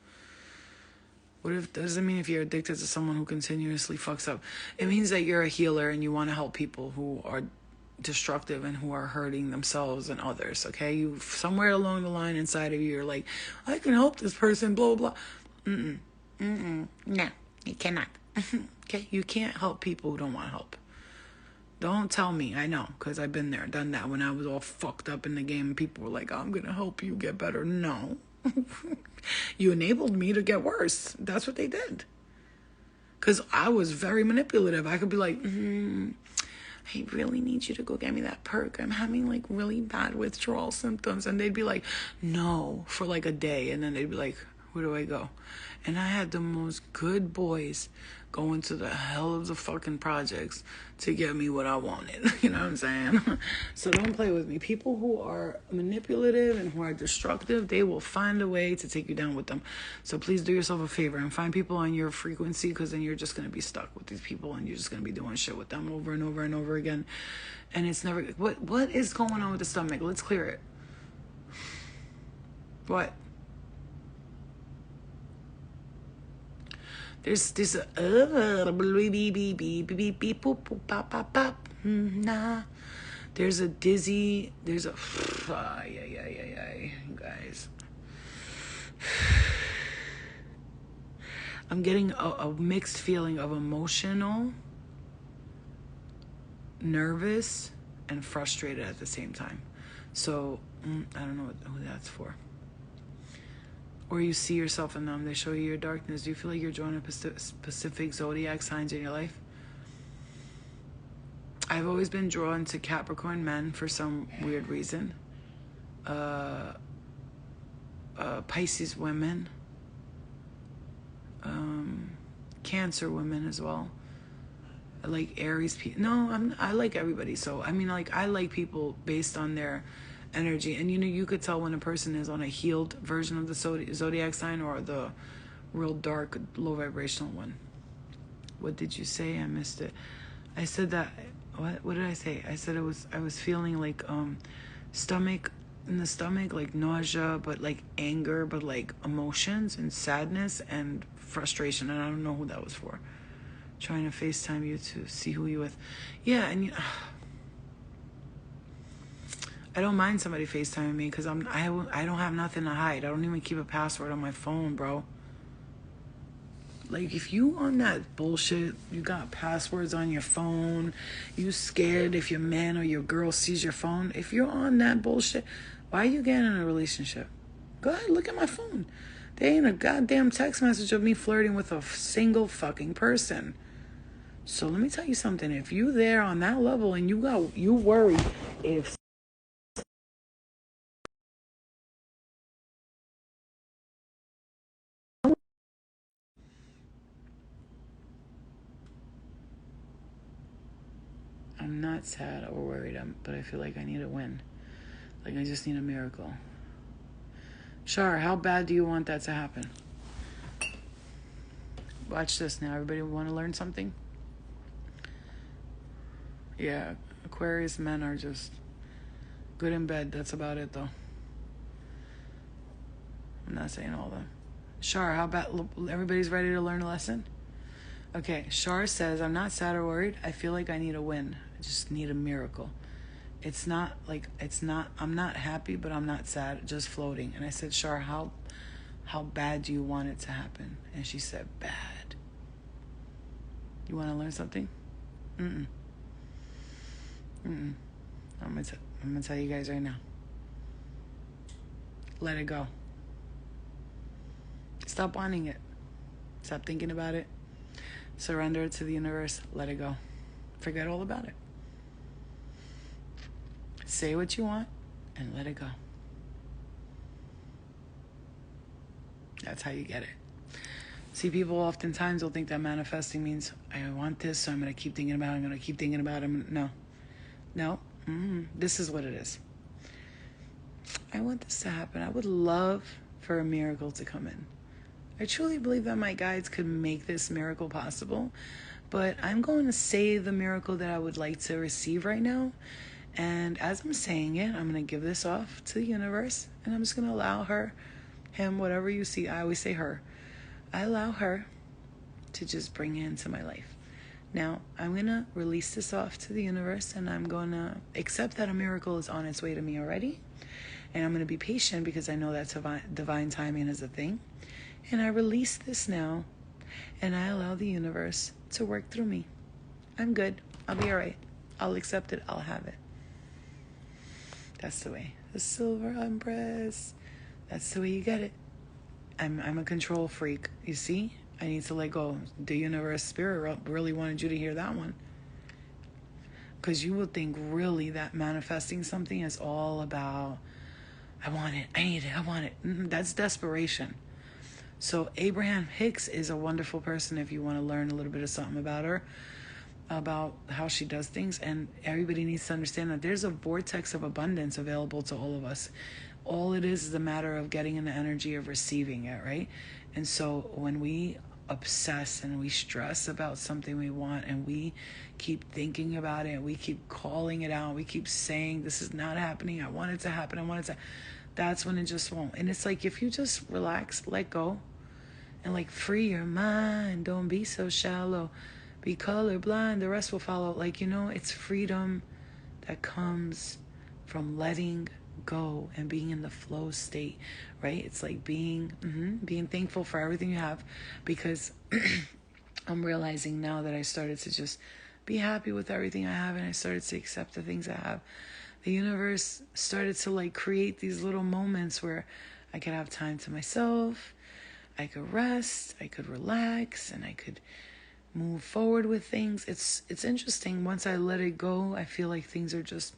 Doesn't mean if you're addicted to someone who continuously fucks up. It means that you're a healer and you want to help people who are destructive and who are hurting themselves and others, okay? You somewhere along the line inside of you, you're like, I can help this person, blah, blah. No, you cannot. Okay? You can't help people who don't want help. Don't tell me. I know, because I've been there, done that when I was all fucked up in the game and people were like, I'm going to help you get better. No. You enabled me to get worse. That's what they did. Because I was very manipulative. I could be like, I really need you to go get me that perk. I'm having like really bad withdrawal symptoms. And they'd be like, no, for like a day. And then they'd be like, where do I go? And I had the most good boys going to the hell of the fucking projects to get me what I wanted. You know what I'm saying? So don't play with me. People who are manipulative and who are destructive, they will find a way to take you down with them. So please do yourself a favor and find people on your frequency, because then you're just going to be stuck with these people and you're just going to be doing shit with them over and over and over again. And it's never... What is going on with the stomach? Let's clear it. What? There's this there's a dizzy, there's a guys. I'm getting a mixed feeling of emotional, nervous, and frustrated at the same time. So I don't know who that's for. Or you see yourself in them, they show you your darkness. Do you feel like you're drawn to specific zodiac signs in your life? I've always been drawn to Capricorn men for some weird reason. Pisces women. Cancer women as well. I like Aries people. No, I like everybody. So, I mean, like, I like people based on their energy. And you could tell when a person is on a healed version of the zodiac sign or the real dark, low vibrational one. What did you say? I missed it. I said that. What did I say? I said I was feeling like stomach in the stomach, like nausea, but like anger, but like emotions and sadness and frustration. And I don't know who that was for. Trying to FaceTime you to see who you with. Yeah, and I don't mind somebody FaceTiming me because I don't have nothing to hide. I don't even keep a password on my phone, bro. Like, if you on that bullshit, you got passwords on your phone, you scared if your man or your girl sees your phone. If you're on that bullshit, why are you getting in a relationship? Go ahead, look at my phone. There ain't a goddamn text message of me flirting with a single fucking person. So let me tell you something. If you there on that level and you worry if I'm not sad or worried, but I feel like I need a win. Like I just need a miracle. Shar, how bad do you want that to happen? Watch this now. Everybody want to learn something? Yeah, Aquarius men are just good in bed. That's about it, though. I'm not saying all that. Shar, how about everybody's ready to learn a lesson? Okay, Shar says, I'm not sad or worried. I feel like I need a win. I just need a miracle. I'm not happy, but I'm not sad, just floating. And I said, Shar, how bad do you want it to happen? And she said, bad. You want to learn something? I'm gonna tell you guys right now. Let it go. Stop wanting it. Stop thinking about it. Surrender it to the universe. Let it go. Forget all about it. Say what you want and let it go. That's how you get it. See, people oftentimes will think that manifesting means I want this, so I'm going to keep thinking about it. I'm going to keep thinking about it. No. This is what it is. I want this to happen. I would love for a miracle to come in. I truly believe that my guides could make this miracle possible, but I'm going to say the miracle that I would like to receive right now. And as I'm saying it, I'm going to give this off to the universe, and I'm just going to allow her, him, whatever you see. I always say her. I allow her to just bring it into my life. Now, I'm going to release this off to the universe, and I'm going to accept that a miracle is on its way to me already. And I'm going to be patient because I know that divine timing is a thing. And I release this now, and I allow the universe to work through me. I'm good. I'll be all right. I'll accept it. I'll have it. That's the way. The Silver Empress. That's the way you get it. I'm a control freak. You see? I need to let go. The universe, spirit really wanted you to hear that one. Because you would think really that manifesting something is all about, I want it, I need it, I want it. That's desperation. So Abraham Hicks is a wonderful person if you want to learn a little bit of something about her, about how she does things. And everybody needs to understand that there's a vortex of abundance available to all of us. All it is a matter of getting in the energy of receiving it, right? And so when we obsess and we stress about something we want and we keep thinking about it and we keep calling it out, we keep saying this is not happening, I want it to happen, that's when it just won't. And it's like if you just relax, let go, and like free your mind, don't be so shallow, be colorblind, the rest will follow. Like, it's freedom that comes from letting go and being in the flow state, right? It's like being thankful for everything you have, because I'm realizing now that I started to just be happy with everything I have, and I started to accept the things I have. The universe started to like create these little moments where I could have time to myself, I could rest, I could relax, and I could move forward with things. It's interesting. Once I let it go, I feel like things are just,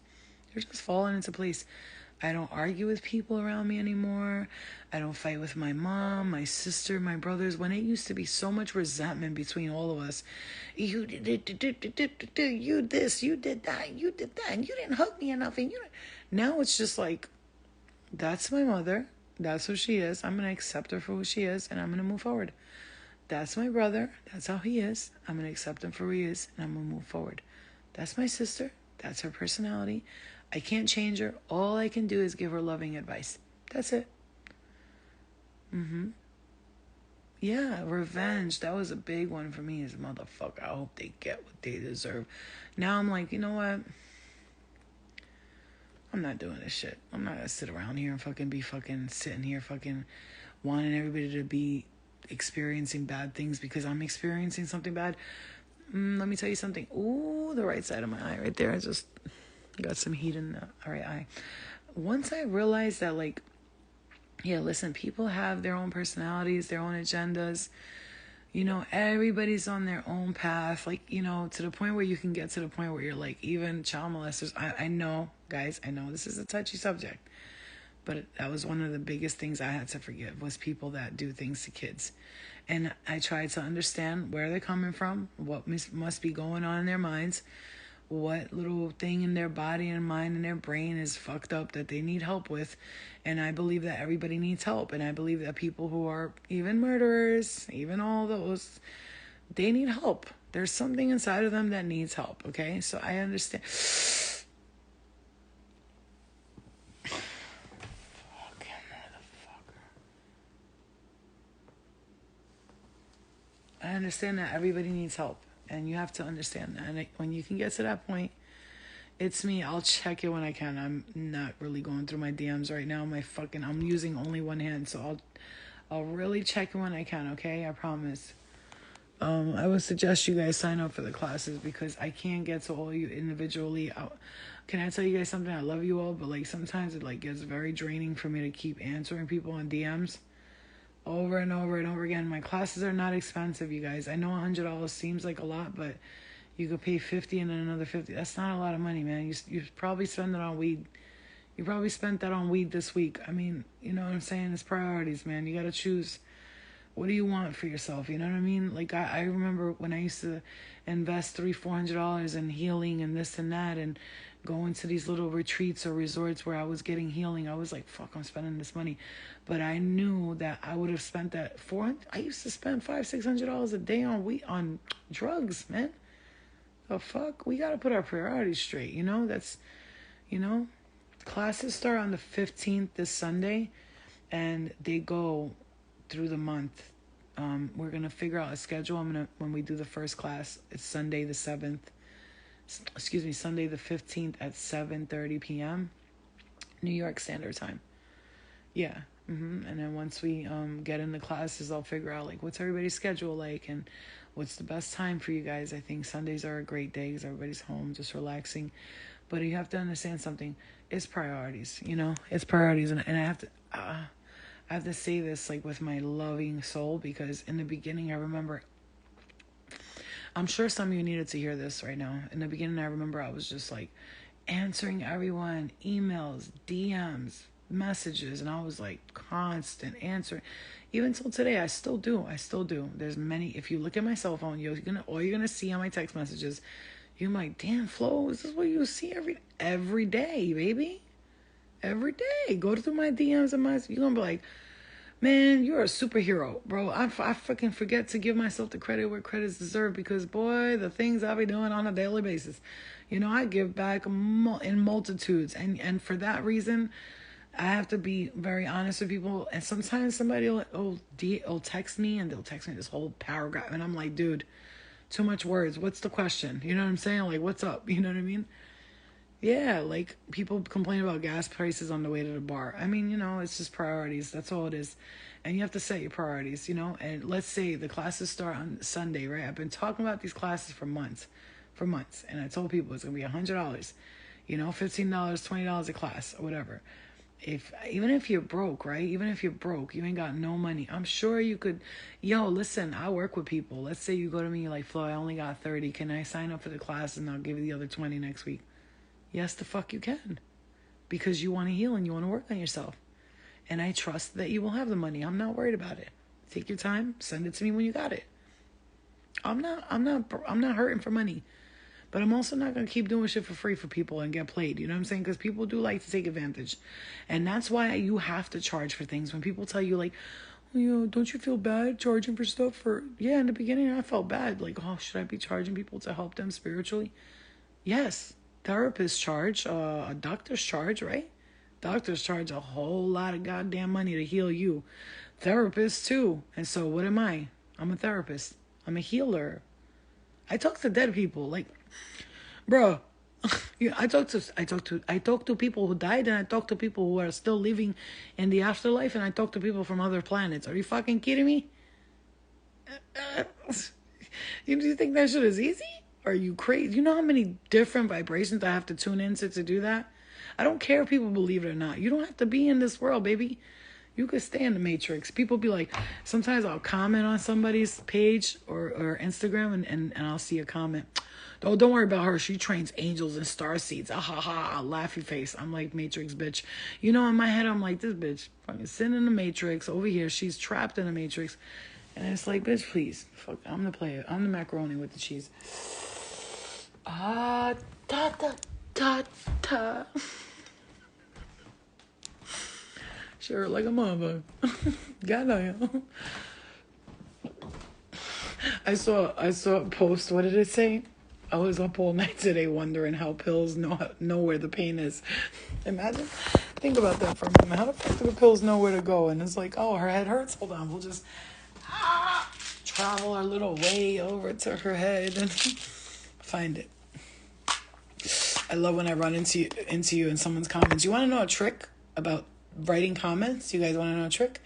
they're just falling into place. I don't argue with people around me anymore. I don't fight with my mom, my sister, my brothers. When it used to be so much resentment between all of us. You did you this, you did that, and you didn't hug me enough. And now it's just like, that's my mother. That's who she is. I'm going to accept her for who she is, and I'm going to move forward. That's my brother. That's how he is. I'm going to accept him for who he is, and I'm going to move forward. That's my sister. That's her personality. I can't change her. All I can do is give her loving advice. That's it. Yeah, revenge. That was a big one for me as a motherfucker. I hope they get what they deserve. Now I'm like, you know what? I'm not doing this shit. I'm not gonna sit around here and fucking be fucking sitting here fucking wanting everybody to be experiencing bad things because I'm experiencing something bad. Let me tell you something. Ooh, the right side of my eye right there. I just got some heat in the right eye. Once I realized that, like, yeah, listen, people have their own personalities, their own agendas. Everybody's on their own path. Like, to the point where you can get to the point where you're like, even child molesters. I know, guys, I know this is a touchy subject. But that was one of the biggest things I had to forgive was people that do things to kids. And I tried to understand where they're coming from, what must be going on in their minds, what little thing in their body and mind and their brain is fucked up that they need help with. And I believe that everybody needs help. And I believe that people who are even murderers, even all those, they need help. There's something inside of them that needs help, okay? So I understand. I understand that everybody needs help, and you have to understand that. And when you can get to that point, it's me. I'll check it when I can. I'm not really going through my DMs right now. I'm using only one hand, so I'll really check it when I can. Okay, I promise. I would suggest you guys sign up for the classes because I can't get to all you individually. Can I tell you guys something? I love you all, but like sometimes it like gets very draining for me to keep answering people on DMs. Over and over and over again. My classes are not expensive, you guys. I know $100 seems like a lot, but you could pay $50 and then another $50. That's not a lot of money, man. You probably spend it on weed. You probably spent that on weed this week. I mean, you know what I'm saying? It's priorities, man. You got to choose. What do you want for yourself? You know what I mean? Like, I remember when I used to invest $300-$400 in healing and this and that and going to these little retreats or resorts where I was getting healing. I was like, fuck, I'm spending this money. But I knew that I would have spent that I used to spend $500-$600 a day on drugs, man. The fuck? We got to put our priorities straight, That's, classes start on the 15th this Sunday and they go through the month. We're going to figure out a schedule. When we do the first class, it's Sunday the 15th at 7:30 p.m. New York Standard Time. Yeah. And then once we get in the classes, I'll figure out like what's everybody's schedule like and what's the best time for you guys. I think Sundays are a great day because everybody's home just relaxing. But you have to understand something. It's priorities, It's priorities. And I have to say this like with my loving soul because in the beginning I remember, I'm sure some of you needed to hear this right now. In the beginning I remember I was just like answering everyone, emails, DMs, messages, and I was like constant answering. Even till today I still do. There's many. If you look at my cell phone, all you're gonna see on my text messages, you're like, damn, Flo, is this what you see every day, baby? Every day. Go through my DMs and you're going to be like, man, you're a superhero, bro. I fucking forget to give myself the credit where credit's deserved because, boy, the things I be doing on a daily basis. I give back in multitudes. And for that reason, I have to be very honest with people. And sometimes somebody will text me and they'll text me this whole paragraph. And I'm like, dude, too much words. What's the question? You know what I'm saying? Like, what's up? You know what I mean? Yeah, like people complain about gas prices on the way to the bar. I mean, it's just priorities. That's all it is. And you have to set your priorities, And let's say the classes start on Sunday, right? I've been talking about these classes for months. And I told people it's going to be $100, $15, $20 a class or whatever. Even if you're broke, right? Even if you're broke, you ain't got no money. I'm sure you could, listen, I work with people. Let's say you go to me like, Flo, I only got 30. Can I sign up for the class and I'll give you the other 20 next week? Yes, the fuck you can. because you want to heal and you want to work on yourself. And I trust that you will have the money. I'm not worried about it. Take your time, send it to me when you got it. I'm not hurting for money. But I'm also not going to keep doing shit for free for people and get played. You know what I'm saying? Because people do like to take advantage. And that's why you have to charge for things. When people tell you, like, don't you feel bad charging for stuff? Yeah, in the beginning, I felt bad. Like, oh, should I be charging people to help them spiritually? Yes. Therapists charge. Doctors charge, right? Doctors charge a whole lot of goddamn money to heal you. Therapists, too. And so what am I? I'm a therapist. I'm a healer. I talk to dead people. Like, bro, I talk to people who died, and I talk to people who are still living in the afterlife, and I talk to people from other planets. Are you fucking kidding me? You think that shit is easy? Are you crazy? You know how many different vibrations I have to tune into to do that? I don't care if people believe it or not. You don't have to be in this world, baby. You could stay in the Matrix. People be like, sometimes I'll comment on somebody's page or Instagram and I'll see a comment. Oh, don't worry about her. She trains angels and star seeds. Ah, ha, ha, laughy face. I'm like, Matrix, bitch. You know, in my head, I'm like, this bitch fucking sitting in the Matrix. Over here, she's trapped in the Matrix. And it's like, bitch, please. Fuck, I'm the player. I'm the macaroni with the cheese. Ah, ta, ta, ta, ta. Sure, like a mother. Goddamn. I saw a post. What did it say? I was up all night today wondering how pills know where the pain is. Imagine. Think about that for a moment. How the fuck do the pills know where to go? And it's like, oh, her head hurts. Hold on. We'll just travel our little way over to her head and find it. I love when I run into you in someone's comments. You want to know a trick about writing comments? You guys want to know a trick?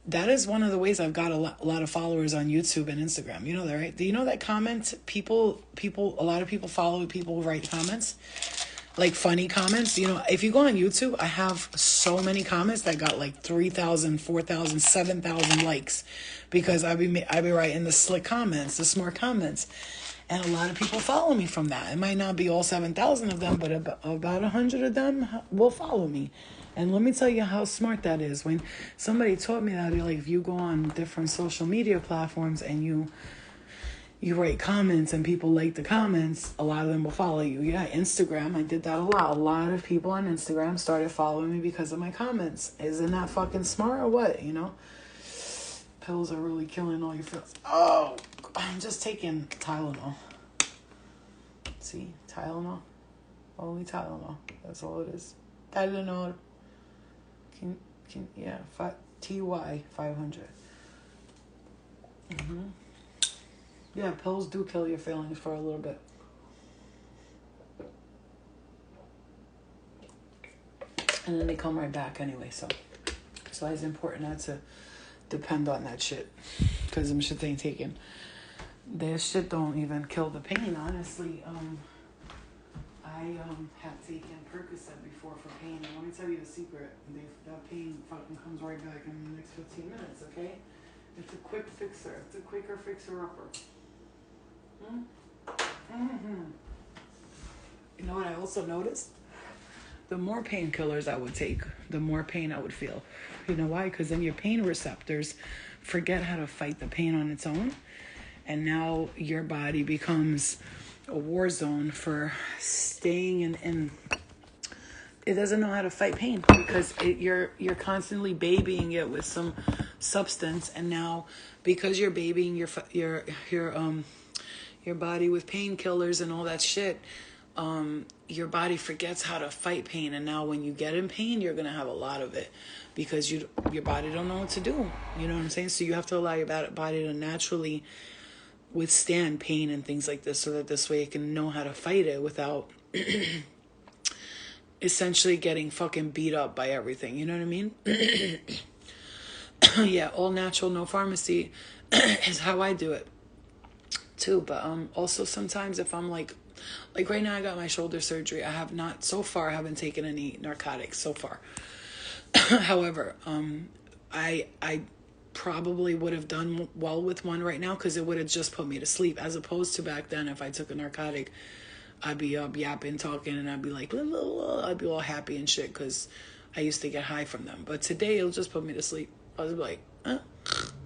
That is one of the ways I've got a lot of followers on YouTube and Instagram. You know that, right? Do you know that comment people, a lot of people follow people who write comments, like funny comments? You know, if you go on YouTube, I have so many comments that got like 3,000, 4,000, 7,000 likes because I be writing the slick comments, the smart comments. And a lot of people follow me from that. It might not be all 7,000 of them, but about 100 of them will follow me. And let me tell you how smart that is. When somebody taught me that, like, if you go on different social media platforms and you write comments and people like the comments, a lot of them will follow you. Yeah, Instagram, I did that a lot. A lot of people on Instagram started following me because of my comments. Isn't that fucking smart or what, you know? Pills are really killing all your feels. Oh, I'm just taking Tylenol. See, Tylenol. Only Tylenol. That's all it is. Tylenol. TY 500. Yeah, pills do kill your feelings for a little bit. And then they come right back anyway, so that's why it's important not to depend on that shit. Because them shit ain't taken. That shit don't even kill the pain, honestly. I have taken Percocet before for pain. And let me tell you the secret. That pain fucking comes right back in the next 15 minutes, okay? It's a quick fixer. It's a quicker fixer-upper. You know what I also noticed? The more painkillers I would take, the more pain I would feel. You know why? Because then your pain receptors forget how to fight the pain on its own. And now your body becomes a war zone for staying in. It doesn't know how to fight pain because you're constantly babying it with some substance, and now because you're babying your body with painkillers and all that shit, your body forgets how to fight pain, and now when you get in pain, you're gonna have a lot of it because your body don't know what to do. You know what I'm saying? So you have to allow your body to naturally withstand pain and things like this, so that this way it can know how to fight it without essentially getting fucking beat up by everything. You know what I mean? Yeah, all natural, no pharmacy is how I do it too. But also sometimes if I'm like right now I got my shoulder surgery. I haven't taken any narcotics so far. However, I probably would have done well with one right now because it would have just put me to sleep, as opposed to back then if I took a narcotic, I'd be up yapping, talking, and I'd be like, I'd be all happy and shit because I used to get high from them. But today it'll just put me to sleep. I was like,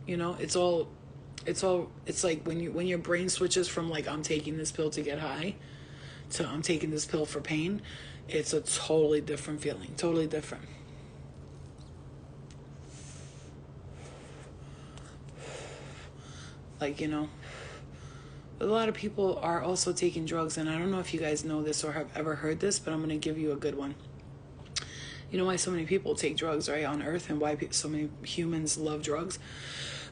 you know, it's like when your brain switches from like I'm taking this pill to get high to I'm taking this pill for pain. It's a totally different feeling, totally different. Like, you know, a lot of people are also taking drugs, and I don't know if you guys know this or have ever heard this, but I'm going to give you a good one. You know why so many people take drugs, right, on Earth, and why so many humans love drugs?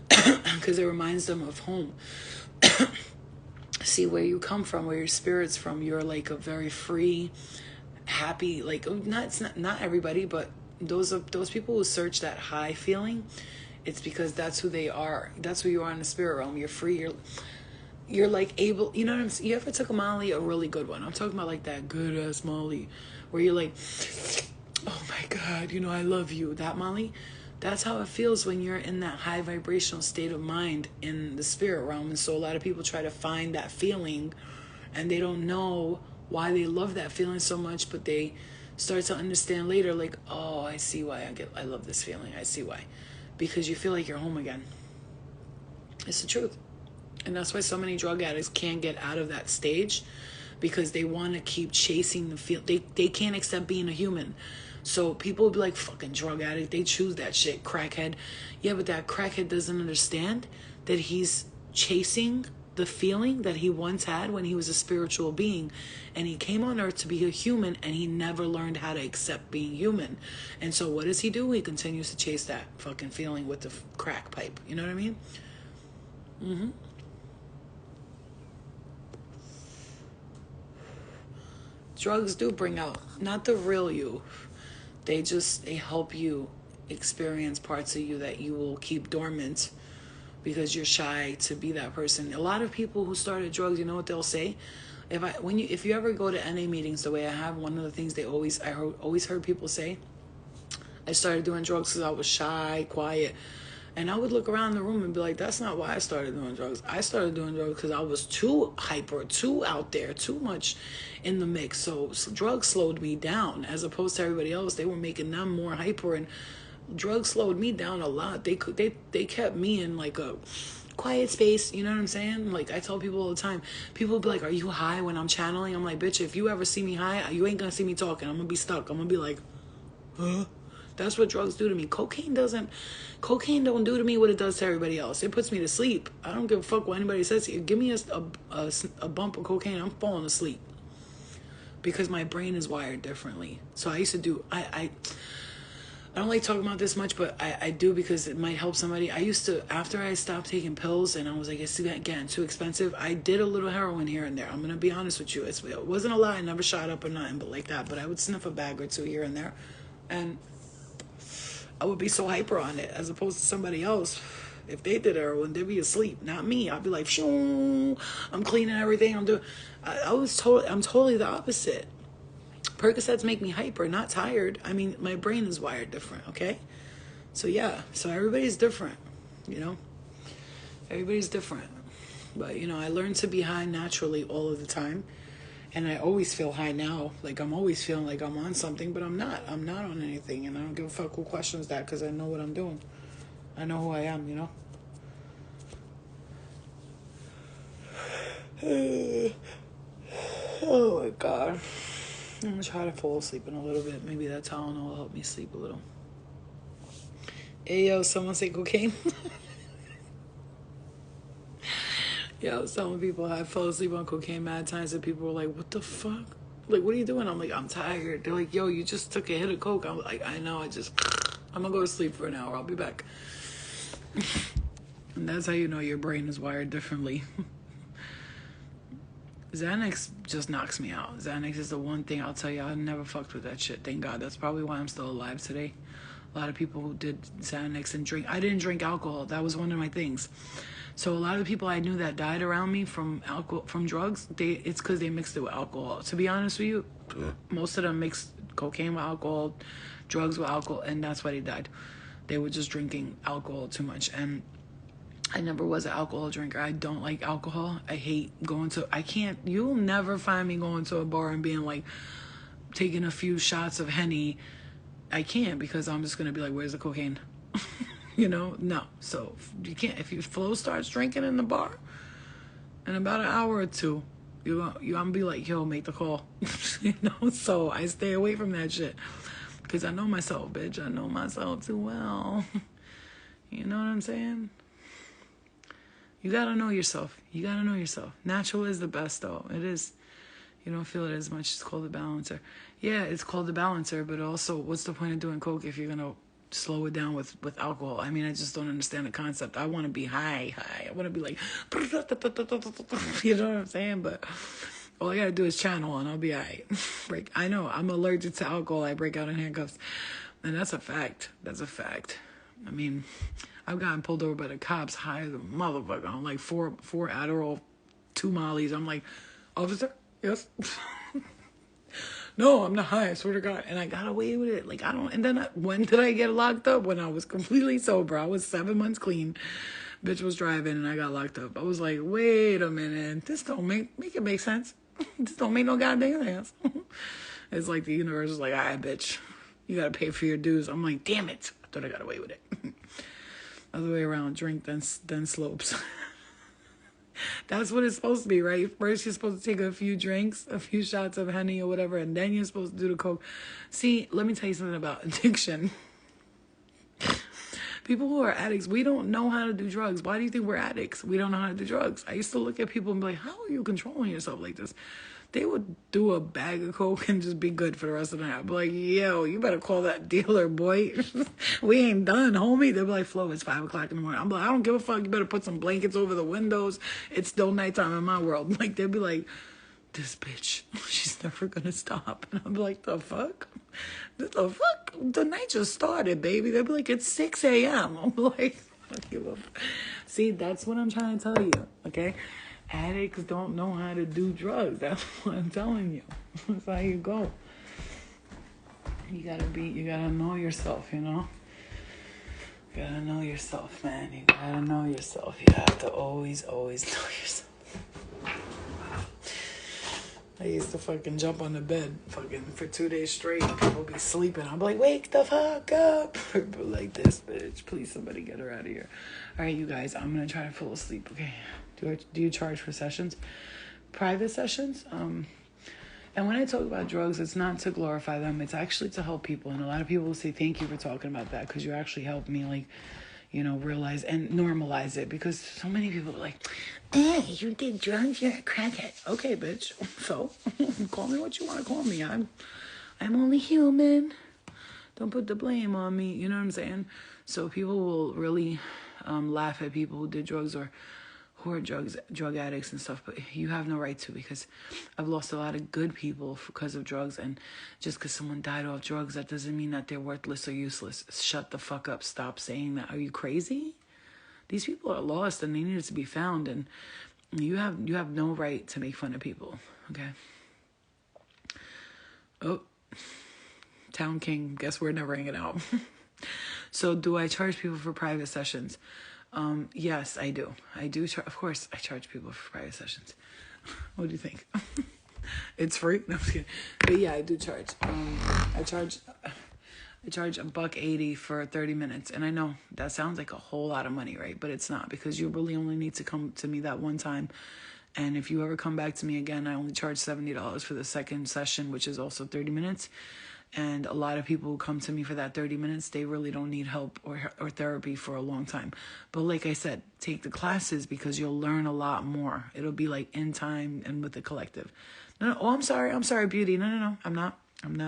Because it reminds them of home. See where you come from, where your spirit's from. You're like a very free, happy, like not everybody, but those people who search that high feeling, it's because that's who they are. That's who you are in the spirit realm. You're free. You're like able, you know what I'm saying? You ever took a Molly, a really good one? I'm talking about like that good ass Molly where you're like, oh my God, you know, I love you. That Molly, that's how it feels when you're in that high vibrational state of mind in the spirit realm. And so a lot of people try to find that feeling and they don't know why they love that feeling so much, but they start to understand later, like, oh, I see why I love this feeling. I see why. Because you feel like you're home again. It's the truth. And that's why so many drug addicts can't get out of that stage, because they want to keep chasing the feel. They can't accept being a human. So people will be like, fucking drug addict, they choose that shit, crackhead. Yeah, but that crackhead doesn't understand that he's chasing the feeling that he once had when he was a spiritual being, and he came on earth to be a human, and he never learned how to accept being human. And so what does he do? He continues to chase that fucking feeling with the crack pipe. You know what I mean? Drugs do bring out not the real you. They help you experience parts of you that you will keep dormant because you're shy to be that person. A lot of people who started drugs, you know what they'll say? If you ever go to NA meetings the way I have, one of the things I always heard people say, I started doing drugs because I was shy, quiet. And I would look around the room and be like, that's not why I started doing drugs. I started doing drugs because I was too hyper, too out there, too much in the mix. So drugs slowed me down as opposed to everybody else. They were making them more hyper, and drugs slowed me down a lot. They kept me in like a quiet space. You know what I'm saying? Like I tell people all the time, people will be like, are you high when I'm channeling? I'm like, bitch, if you ever see me high, you ain't gonna see me talking. I'm gonna be stuck. I'm gonna be like, huh? That's what drugs do to me. Cocaine don't do to me what it does to everybody else. It puts me to sleep. I don't give a fuck what anybody says. Give me a bump of cocaine, I'm falling asleep. Because my brain is wired differently. So I used to do, I don't like talking about this much, but I do because it might help somebody. I used to, after I stopped taking pills and I was like, it's getting too expensive, I did a little heroin here and there. I'm going to be honest with you. It wasn't a lot. I never shot up or nothing but like that. But I would sniff a bag or two here and there. And I would be so hyper on it as opposed to somebody else. If they did heroin, they'd be asleep, not me. I'd be like, shoo, I'm cleaning everything. I'm totally the opposite. Percocets make me hyper, not tired. I mean, my brain is wired different, okay? So yeah, so everybody's different, you know? Everybody's different. But, you know, I learned to be high naturally all of the time. And I always feel high now. Like, I'm always feeling like I'm on something, but I'm not. I'm not on anything. And I don't give a fuck who questions that because I know what I'm doing. I know who I am, you know? Oh, my God. I'm going to try to fall asleep in a little bit. Maybe that Tylenol will help me sleep a little. Hey, yo, someone say cocaine? Yeah, I was telling people I fell asleep on cocaine mad times, and people were like, what the fuck? Like, what are you doing? I'm like, I'm tired. They're like, yo, you just took a hit of coke. I'm like, I know, I'm going to go to sleep for an hour. I'll be back. And that's how you know your brain is wired differently. Xanax just knocks me out. Xanax is the one thing I'll tell you, I never fucked with that shit. Thank God. That's probably why I'm still alive today. A lot of people who did Xanax and drink. I didn't drink alcohol. That was one of my things. So a lot of the people I knew that died around me from drugs, it's because they mixed it with alcohol. To be honest with you, most of them mixed cocaine with alcohol, drugs with alcohol, and that's why they died. They were just drinking alcohol too much. And I never was an alcohol drinker. I don't like alcohol. I hate you'll never find me going to a bar and being like, taking a few shots of Henny. I can't, because I'm just going to be like, where's the cocaine? No. So you can't, if Flo starts drinking in the bar, in about an hour or two, I'm going to be like, yo, make the call. So I stay away from that shit. Because I know myself, bitch. I know myself too well. You know what I'm saying? You gotta know yourself. Natural is the best, though. It is. You don't feel it as much. It's called the balancer. Yeah, it's called the balancer, but also, what's the point of doing coke if you're gonna slow it down with alcohol? I mean, I just don't understand the concept. I want to be high. I want to be like, you know what I'm saying? But all I gotta do is channel, and I'll be alright. I know I'm allergic to alcohol. I break out in handcuffs, and that's a fact. I mean, I've gotten pulled over by the cops high as a motherfucker. I'm like four Adderall, 2 Mollies. I'm like, officer, yes. No, I'm not high, I swear to God. And I got away with it. When did I get locked up? When I was completely sober. I was 7 months clean. Bitch was driving and I got locked up. I was like, wait a minute. This don't make it make sense. This don't make no goddamn sense. It's like the universe is like, all right, bitch, you gotta pay for your dues. I'm like, damn it. I thought I got away with it. Other way around, drink, then slopes. That's what it's supposed to be, right? First, you're supposed to take a few drinks, a few shots of Henny or whatever, and then you're supposed to do the coke. See, let me tell you something about addiction. People who are addicts, we don't know how to do drugs. Why do you think we're addicts? We don't know how to do drugs. I used to look at people and be like, how are you controlling yourself like this? They would do a bag of coke and just be good for the rest of the night. I'd be like, yo, you better call that dealer, boy. We ain't done, homie. They'd be like, Flo, it's 5 o'clock in the morning. I'm like, I don't give a fuck. You better put some blankets over the windows. It's still nighttime in my world. Like, they'd be like, this bitch, she's never gonna stop. And I'm like, the fuck? The fuck? The night just started, baby. They'd be like, it's 6 a.m. I'm like, I don't give a fuck. See, that's what I'm trying to tell you, okay? Addicts don't know how to do drugs. That's what I'm telling you. That's how you go. You gotta know yourself, You gotta know yourself, man. You gotta know yourself. You have to always know yourself. I used to fucking jump on the bed for 2 days straight. People be sleeping. I'm like, wake the fuck up. Like, this bitch. Please, somebody get her out of here. All right, you guys, I'm going to try to fall asleep, okay? Do you charge for sessions? Private sessions? And when I talk about drugs, it's not to glorify them. It's actually to help people. And a lot of people will say, thank you for talking about that, because you actually helped me, realize and normalize it. Because so many people are like, hey, you did drugs, you're a crackhead. Okay, bitch. So, call me what you want to call me. I'm only human. Don't put the blame on me. You know what I'm saying? So people will really laugh at people who did drugs or who are drug addicts and stuff, but you have no right to, because I've lost a lot of good people because of drugs, and just because someone died off drugs, that doesn't mean that they're worthless or useless. Shut the fuck up. Stop saying that. Are you crazy? These people are lost and they needed to be found, and you have no right to make fun of people, okay? Oh, Town King, guess we're never hanging out. So do I charge people for private sessions? Yes, I do. Of course, I charge people for private sessions. What do you think? It's free? No, I'm just kidding. But yeah, I do charge. I charge $180 for 30 minutes. And I know that sounds like a whole lot of money, right? But it's not, because you really only need to come to me that one time. And if you ever come back to me again, I only charge $70 for the second session, which is also 30 minutes. And a lot of people who come to me for that 30 minutes, they really don't need help or therapy for a long time. But like I said, take the classes, because you'll learn a lot more. It'll be like in time and with the collective. No, oh, I'm sorry, beauty. No, I'm not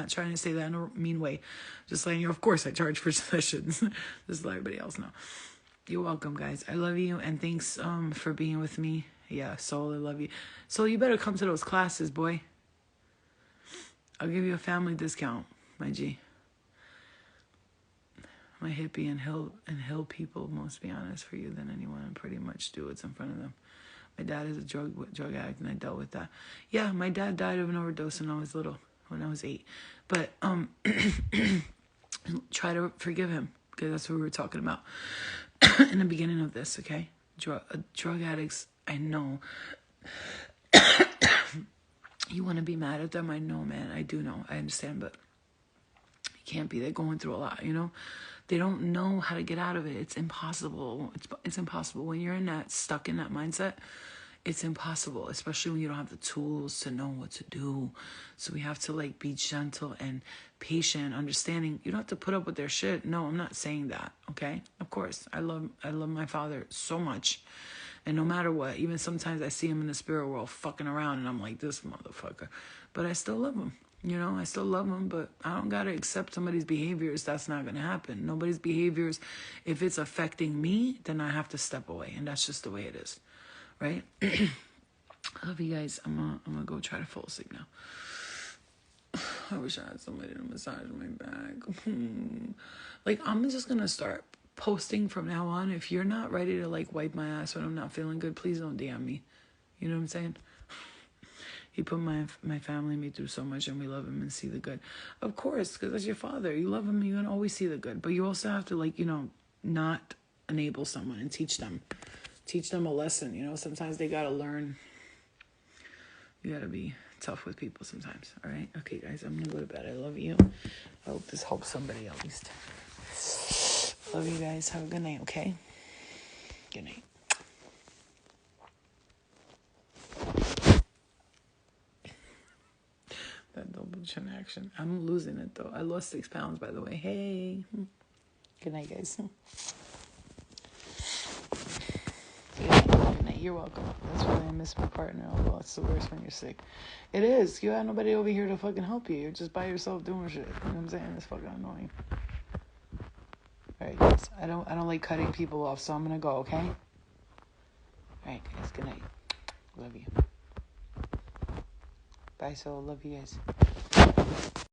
trying to say that in a mean way. Just letting you, of course, I charge for sessions. Just let everybody else know. You're welcome, guys. I love you, and thanks for being with me. Yeah, Soul, I love you. So you better come to those classes, boy. I'll give you a family discount, my G. My hippie and hill people, most be honest for you than anyone, and pretty much do what's in front of them. My dad is a drug addict, and I dealt with that. Yeah, my dad died of an overdose when I was little, when I was 8. But try to forgive him, because that's what we were talking about in the beginning of this, okay? Drug addicts, I know. You want to be mad at them? I know, man. I do know. I understand, but you can't be. They're going through a lot, you know? They don't know how to get out of it. It's impossible. It's impossible. When you're stuck in that mindset, it's impossible, especially when you don't have the tools to know what to do. So we have to like be gentle and patient, understanding. You don't have to put up with their shit. No, I'm not saying that, okay? Of course, I love my father so much. And no matter what, even sometimes I see him in the spirit world fucking around and I'm like, this motherfucker. But I still love him. You know, I still love him, but I don't got to accept somebody's behaviors. That's not going to happen. Nobody's behaviors, if it's affecting me, then I have to step away. And that's just the way it is. Right? I love you guys. I'm gonna go try to fall asleep now. I wish I had somebody to massage my back. Like, I'm just gonna start posting from now on. If you're not ready to like wipe my ass when I'm not feeling good, please don't DM me. You know what I'm saying? He put my family and me through so much, and we love him and see the good. Of course, because that's your father. You love him, you're gonna always see the good. But you also have to, like, you know, not enable someone and teach them a lesson. You know, sometimes they gotta learn. You gotta be tough with people sometimes. All right? Okay, guys, I'm gonna go to bed. I love you. I hope this helps somebody at least. Love you guys. Have a good night, okay? Good night. That double chin action. I'm losing it, though. I lost 6 pounds, by the way. Hey. Good night, guys. Good night. You're welcome. That's why I miss my partner. Although it's the worst when you're sick. It is. You got nobody over here to fucking help you. You're just by yourself doing shit. You know what I'm saying? It's fucking annoying. Alright, guys. I don't like cutting people off, so I'm gonna go, okay? Alright, guys. Good night. Love you. Bye, so love you guys.